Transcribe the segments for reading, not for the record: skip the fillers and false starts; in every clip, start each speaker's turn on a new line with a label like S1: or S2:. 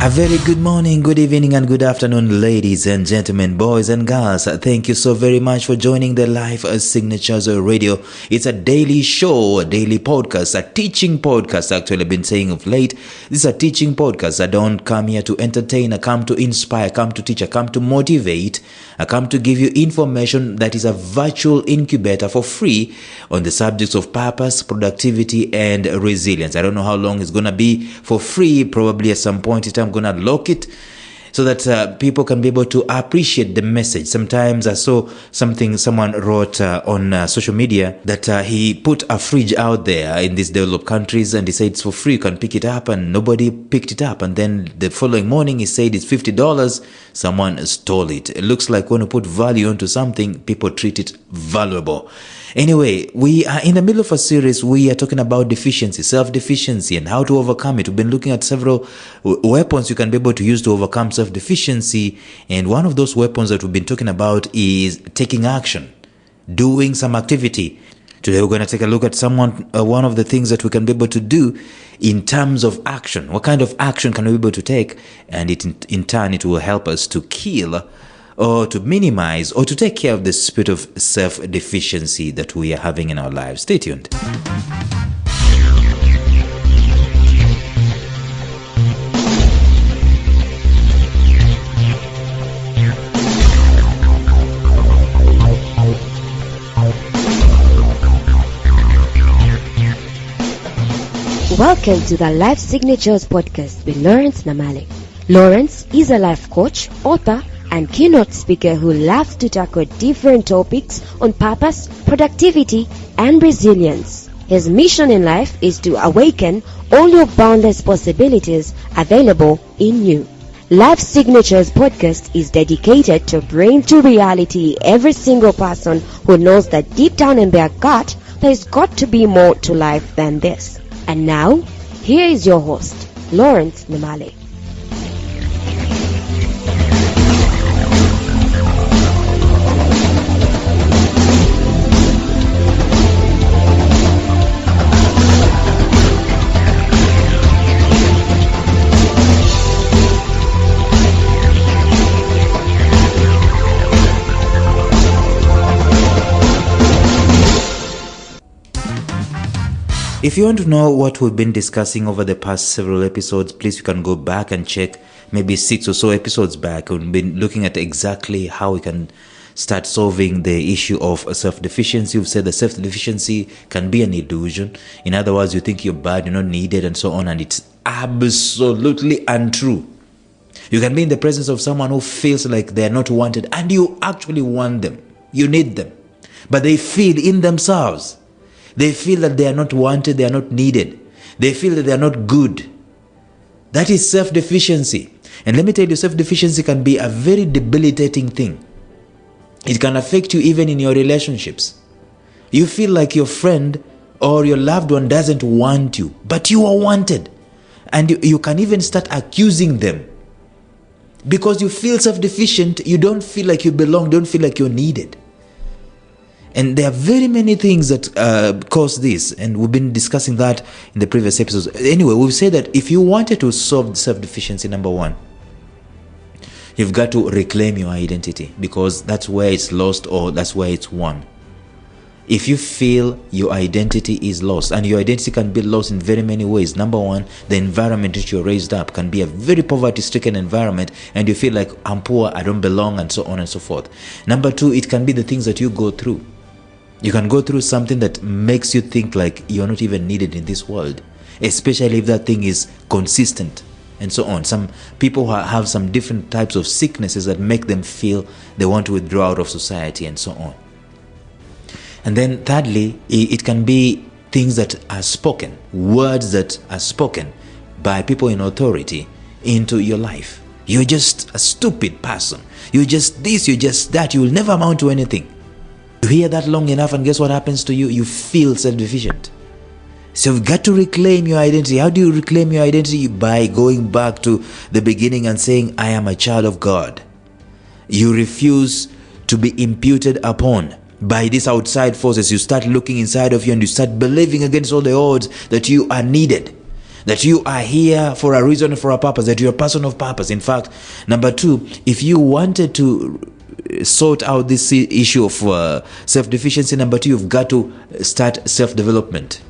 S1: A very good morning, good evening, and good afternoon, ladies and gentlemen, boys and girls. Thank you so very much for joining the Life Signatures Radio. It's a daily show, a daily podcast, a teaching podcast. Actually, I've been saying of late, this is a teaching podcast. I don't come here to entertain, I come to inspire, I come to teach, I come to motivate, I come to give you information that is a virtual incubator for free on the subjects of purpose, productivity, and resilience. I don't know how long it's going to be for free. Probably at some point in time, I'm going to lock it so that people can be able to appreciate the message. Sometimes I saw someone wrote on social media that he put a fridge out there in these developed countries and he said it's for free, you can pick it up, and nobody picked it up. And then the following morning he said it's $50. Someone stole it. It looks like when you put value onto something, people treat it valuable. Anyway, we are in the middle of a series. We are talking about deficiency, self-deficiency, and how to overcome it. We've been looking at several weapons you can be able to use to overcome self-deficiency. And one of those weapons that we've been talking about is taking action, doing some activity. Today we're going to take a look at one of the things that we can be able to do in terms of action. What kind of action can we be able to take? And in turn, it will help us to kill or to minimize or to take care of the spirit of self-deficiency that we are having in our lives. Stay tuned.
S2: Welcome to the Life Signatures podcast with Lawrence Namale. Lawrence is a life coach, author, and keynote speaker who loves to tackle different topics on purpose, productivity, and resilience. His mission in life is to awaken all your boundless possibilities available in you. Life Signatures podcast is dedicated to bring to reality every single person who knows that deep down in their gut, there's got to be more to life than this. And now, here is your host, Lawrence Namale.
S1: If you want to know what we've been discussing over the past several episodes, please you can go back and check maybe 6 or so episodes back. We've been looking at exactly how we can start solving the issue of self-deficiency. We've said that self-deficiency can be an illusion. In other words, you think you're bad, you're not needed, and so on, and it's absolutely untrue. You can be in the presence of someone who feels like they're not wanted, and you actually want them. You need them. But they feel in themselves, they feel that they are not wanted, they are not needed. They feel that they are not good. That is self-deficiency. And let me tell you, self-deficiency can be a very debilitating thing. It can affect you even in your relationships. You feel like your friend or your loved one doesn't want you, but you are wanted. And you can even start accusing them. Because you feel self-deficient, you don't feel like you belong, don't feel like you're needed. And there are very many things that cause this, and we've been discussing that in the previous episodes. Anyway, we've said that if you wanted to solve self-deficiency, number one, you've got to reclaim your identity, because that's where it's lost or that's where it's won. If you feel your identity is lost, and your identity can be lost in very many ways. Number one, the environment that you're raised up can be a very poverty-stricken environment, and you feel like, I'm poor, I don't belong, and so on and so forth. Number two, it can be the things that you go through. You can go through something that makes you think like you're not even needed in this world, especially if that thing is consistent and so on. Some people have some different types of sicknesses that make them feel they want to withdraw out of society and so on. And then thirdly, it can be things that are spoken, words that are spoken by people in authority into your life. You're just a stupid person. You're just this, you're just that. You will never amount to anything. You hear that long enough, and guess what happens to you? You feel self-deficient. So you've got to reclaim your identity. How do you reclaim your identity? By going back to the beginning and saying, I am a child of God. You refuse to be imputed upon by these outside forces. You start looking inside of you and you start believing against all the odds that you are needed, that you are here for a reason, for a purpose, that you're a person of purpose. In fact, number two, if you wanted to sort out this issue of self-deficiency, number two, you've got to start self-development.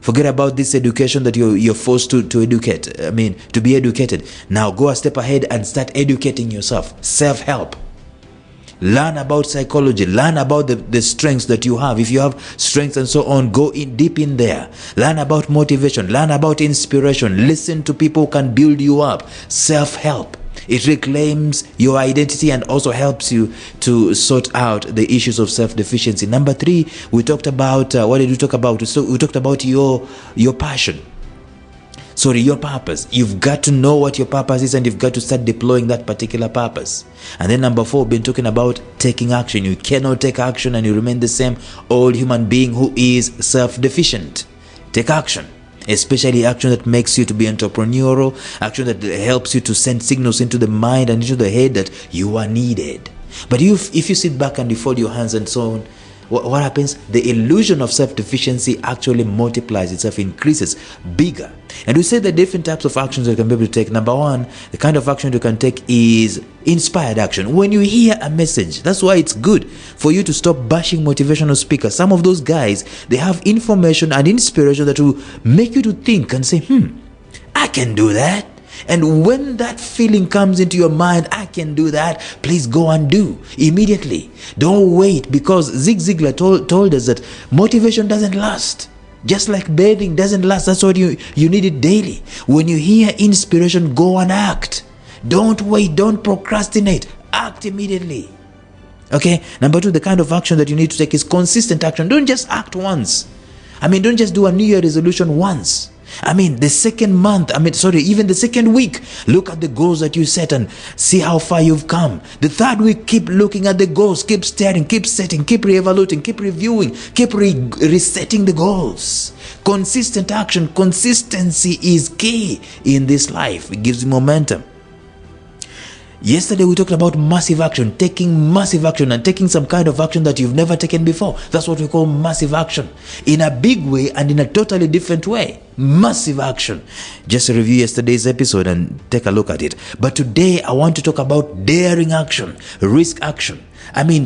S1: Forget about this education that you're forced to educate. To be educated. Now go a step ahead and start educating yourself. Self-help. Learn about psychology. Learn about the strengths that you have. If you have strengths and so on, go in deep in there. Learn about motivation. Learn about inspiration. Listen to people who can build you up. Self-help. It reclaims your identity and also helps you to sort out the issues of self-deficiency. Number three, we talked about, what did we talk about? So we talked about your passion. Your purpose. You've got to know what your purpose is and you've got to start deploying that particular purpose. And then number four, we've been talking about taking action. You cannot take action and you remain the same old human being who is self-deficient. Take action. Especially action that makes you to be entrepreneurial, action that helps you to send signals into the mind and into the head that you are needed. But if you sit back and you fold your hands and so on, what happens? The illusion of self-deficiency actually multiplies itself, increases bigger. And we say the different types of actions that you can be able to take. Number one, the kind of action you can take is inspired action. When you hear a message, that's why it's good for you to stop bashing motivational speakers. Some of those guys, they have information and inspiration that will make you to think and say, I can do that. And when that feeling comes into your mind, I can do that, please go and do immediately. Don't wait, because Zig Ziglar told us that motivation doesn't last. Just like bathing doesn't last. That's what you need it daily. When you hear inspiration, go and act. Don't wait, don't procrastinate. Act immediately. Okay? Number two, the kind of action that you need to take is consistent action. Don't just act once. Don't just do a New Year resolution once. The second month, even the second week, look at the goals that you set and see how far you've come. The third week, keep looking at the goals, keep staring, keep setting, keep re-evaluating, keep reviewing, keep resetting the goals. Consistent action, consistency is key in this life. It gives you momentum. Yesterday we talked about massive action, taking massive action and taking some kind of action that you've never taken before. That's what we call massive action. In a big way and in a totally different way. Massive action. Just review yesterday's episode and take a look at it. But today I want to talk about daring action, risk action.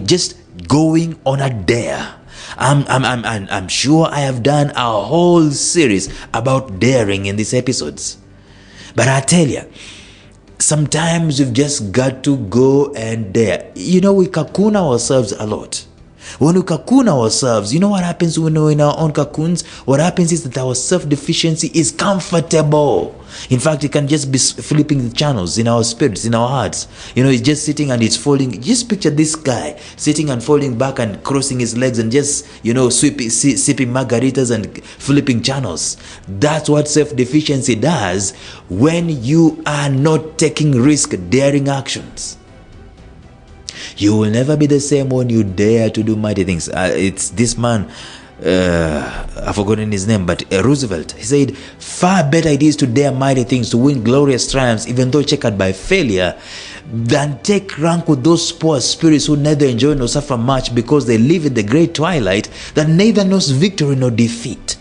S1: Just going on a dare. I'm sure I have done a whole series about daring in these episodes. But I tell you, sometimes you've just got to go and dare. We cocoon ourselves a lot. When we cocoon ourselves, you know what happens when we're in our own cocoons? What happens is that our self-deficiency is comfortable. In fact, it can just be flipping the channels in our spirits, in our hearts. It's just sitting and it's folding. Just picture this guy sitting and folding back and crossing his legs and just, sipping margaritas and flipping channels. That's what self-deficiency does when you are not taking risk, daring actions. You will never be the same when you dare to do mighty things. It's this man, I've forgotten his name, but Roosevelt. He said, far better it is to dare mighty things, to win glorious triumphs, even though checkered by failure, than take rank with those poor spirits who neither enjoy nor suffer much, because they live in the great twilight that neither knows victory nor defeat.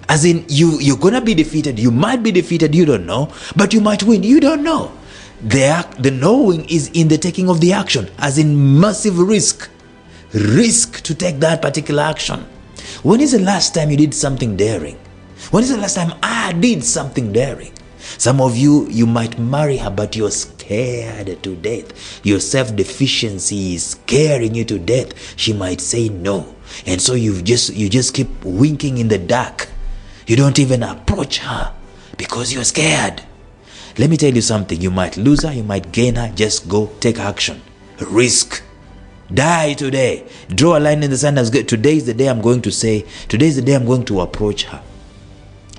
S1: As in, you're going to be defeated. You might be defeated, you don't know, but you might win, you don't know. The knowing is in the taking of the action, as in massive risk to take that particular action. When is the last time you did something daring? When is the last time I did something daring? Some of you might marry her, but you're scared to death. Your self-deficiency is scaring you to death. She might say no, and so you just keep winking in the dark. You don't even approach her because you're scared. Let me tell you something. You might lose her, you might gain her. Just go take action. Risk. Die today. Draw a line in the sand. Today is the day I'm going to say, today is the day I'm going to approach her.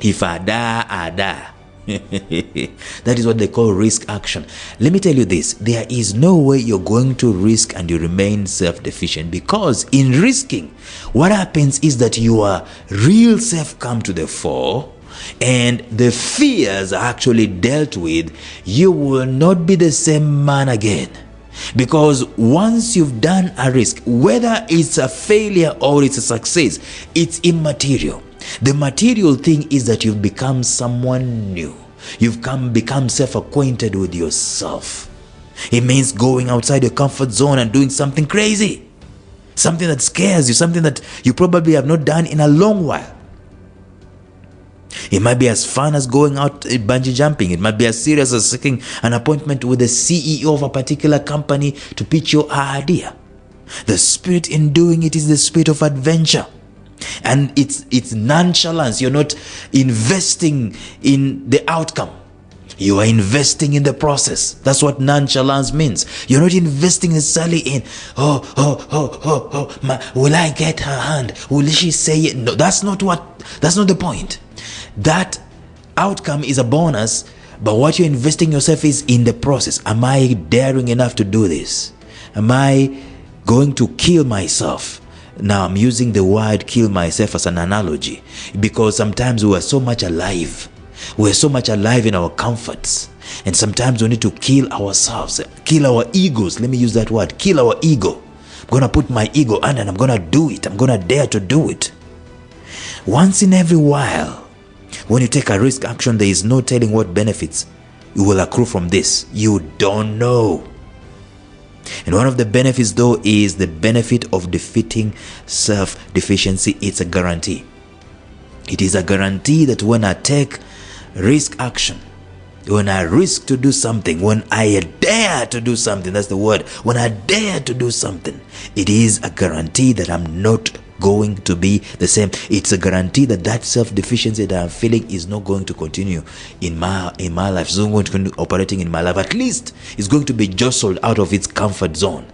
S1: If I die, I die. That is what they call risk action. Let me tell you this. There is no way you're going to risk and you remain self-deficient, because in risking, what happens is that your real self come to the fore, and the fears are actually dealt with. You will not be the same man again, because once you've done a risk, whether it's a failure or it's a success, it's immaterial. The material thing is that you've become someone new. You've become self-acquainted with yourself. It means going outside your comfort zone and doing something crazy. Something that scares you, something that you probably have not done in a long while. It might be as fun as going out bungee jumping. It might be as serious as seeking an appointment with the CEO of a particular company to pitch your idea. The spirit in doing it is the spirit of adventure. And it's nonchalance. You're not investing in the outcome. You are investing in the process. That's what nonchalance means. You're not investing necessarily in, will I get her hand? Will she say it? No, that's not the point. That outcome is a bonus, but what you're investing yourself is in the process. Am I daring enough to do this? Am I going to kill myself? Now I'm using the word kill myself as an analogy because sometimes we are so much alive. We're so much alive in our comforts. And sometimes we need to kill ourselves, kill our egos. Let me use that word, kill our ego. I'm going to put my ego on and I'm going to do it. I'm going to dare to do it. Once in every while, when you take a risk action, there is no telling what benefits you will accrue from this. You don't know. And one of the benefits though is the benefit of defeating self-deficiency. It's a guarantee. It is a guarantee that when I take risk action, when I risk to do something, when I dare to do something, that's the word, when I dare to do something, it is a guarantee that I'm not going to be the same. It's a guarantee that that self-deficiency that I'm feeling is not going to continue in my life. It's not going to continue operating in my life. At least it's going to be jostled out of its comfort zone.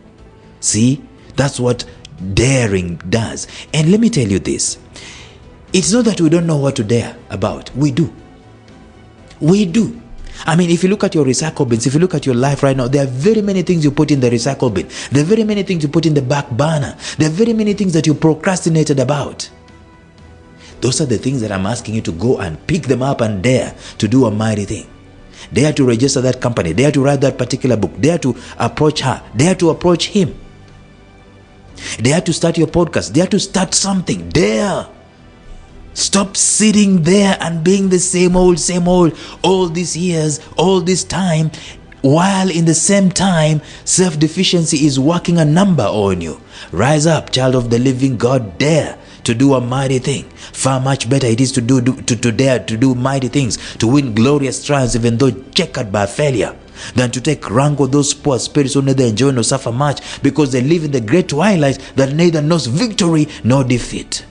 S1: See, that's what daring does. And let me tell you this. It's not that we don't know what to dare about. We do. We do. I mean, if you look at your recycle bins, if you look at your life right now, there are very many things you put in the recycle bin. There are very many things you put in the back burner. There are very many things that you procrastinated about. Those are the things that I'm asking you to go and pick them up and dare to do a mighty thing. Dare to register that company. Dare to write that particular book. Dare to approach her. Dare to approach him. Dare to start your podcast. Dare to start something. Dare. Stop sitting there and being the same old, all these years, all this time, while in the same time, self-deficiency is working a number on you. Rise up, child of the living God, dare to do a mighty thing. Far much better it is to dare to do mighty things, to win glorious triumphs even though checkered by failure, than to take rank with those poor spirits who neither enjoy nor suffer much because they live in the great twilight that neither knows victory nor defeat.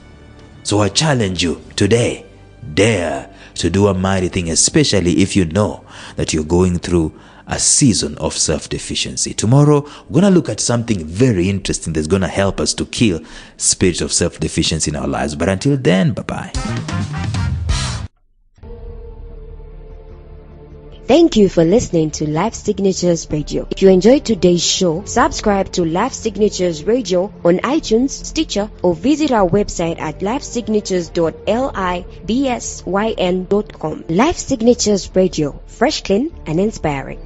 S1: So I challenge you today, dare to do a mighty thing, especially if you know that you're going through a season of self-deficiency. Tomorrow, we're going to look at something very interesting that's going to help us to kill spirits of self-deficiency in our lives. But until then, bye-bye.
S2: Thank you for listening to Life Signatures Radio. If you enjoyed today's show, subscribe to Life Signatures Radio on iTunes, Stitcher, or visit our website at lifesignatures.libsyn.com. Life Signatures Radio, fresh, clean, and inspiring.